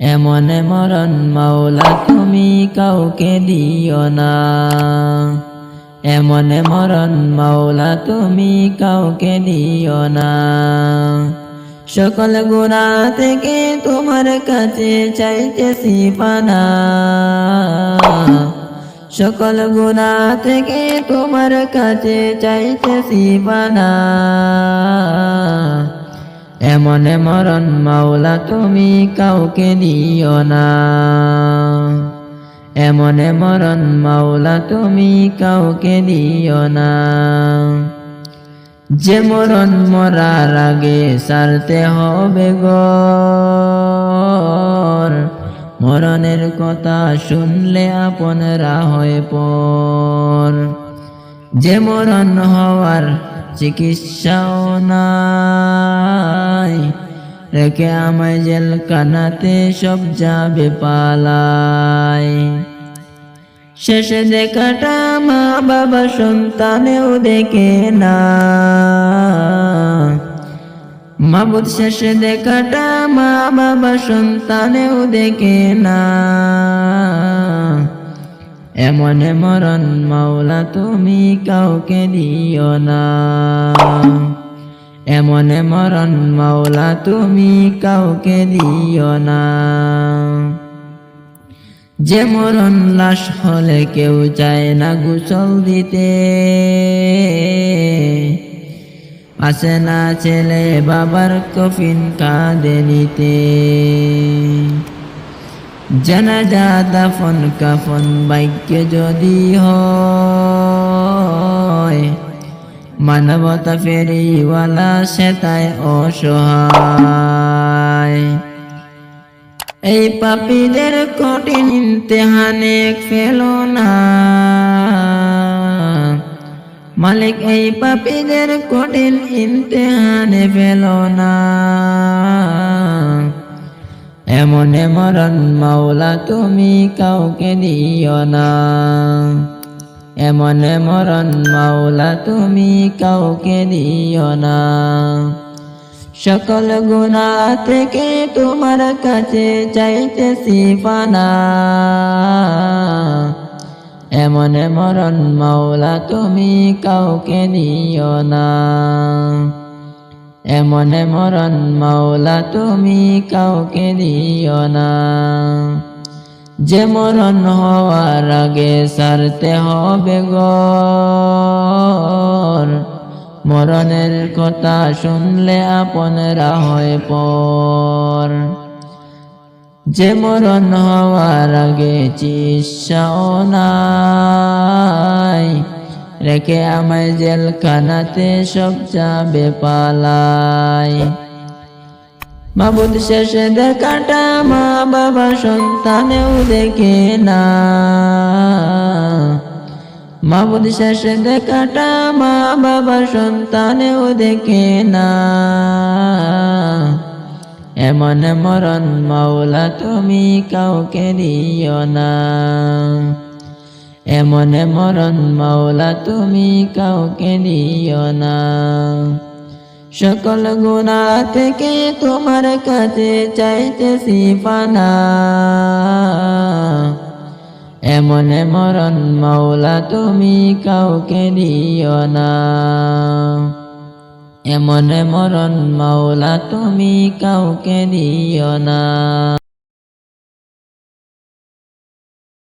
এমন মরণ মাওলা তুমি কাউকে দিও না, এমন মরণ মাওলা তুমি কাউকে দিও না। সকল গুনাহ থেকে তোমার কাছে চাইতেছি পানা, সকল গুনাহ থেকে তোমার কাছে চাইতেছি পানা। এমন মরণ মাওলা তুমি কাউকে দিও না, এমন মরণ মাওলা তুমি কাউকে দিও না। যে মরণ মরার আগে সারতে হবে ঘর, মরণের কথা শুনলে আপনরা হয় পর। যে মরণ হওয়ার চিকিৎসাও নাই, রেখে আমায় জেলখানাতে সব যাবে পালায়। শেষে দেখাটা মা বাবা সন্তানেও দেখে না, মাবুদ শেষে দেখাটা মা বাবা সন্তানেও দেখে না। এমন মরণ মাওলা তুমি কাউকে দিও না, এমন মরণ মাওলা তুমি কাউকে দিও না। যে মরণ লাশ হলে কেউ চায় না গোসল দিতে, আসে না ছেলে বাবার কফিন কাঁধে নিতে। জানাজা দাফন কাফন ভাগ্যে যদি হয়, মানবতা ফেরিওয়ালা সে তাই অসহায়। এই পাপীদের কঠিন ইমতিহানে ফেলো না মালিক, এই পাপীদের কঠিন ইমতিহানে ফেলো না। এমন মরণ মাওলা তুমি কাউকে দিও না, এমন মরণ মাওলা তুমি কাউকে দিও না। সকল গুনাহ থেকে তোমার কাছে চাইতেছি পানা, এমন মরণ মাওলা তুমি কাউকে দিও না, এমন মরণ মাওলা তুমি কাউকে দিও না। যে মরণ হওয়ার আগে সারতে হবে ঘর, মরণের কথা শুনলে আপনরা হয় পর। যে মরণ হওয়ার আগে চিকিৎসাও নাই, রেখে আমায় জেলখানাতে সব যাবে পালায়। মাবুদ শেষে দেখাটা মা বাবা সন্তানেও দেখে না, মাবুদ শেষে দেখাটা মা বাবা সন্তানেও দেখে না। এমন মরণ মাওলা তুমি কাউকে দিও না, এমন মরণ মাওলা তুমি কাউকে দিও না। সকল গুনাহ থেকে তোমার কাছে চাইতেছি পানা, এমন মরণ মাওলা তুমি কাউকে দিও না, এমন মরণ মাওলা তুমি কাউকে দিও না।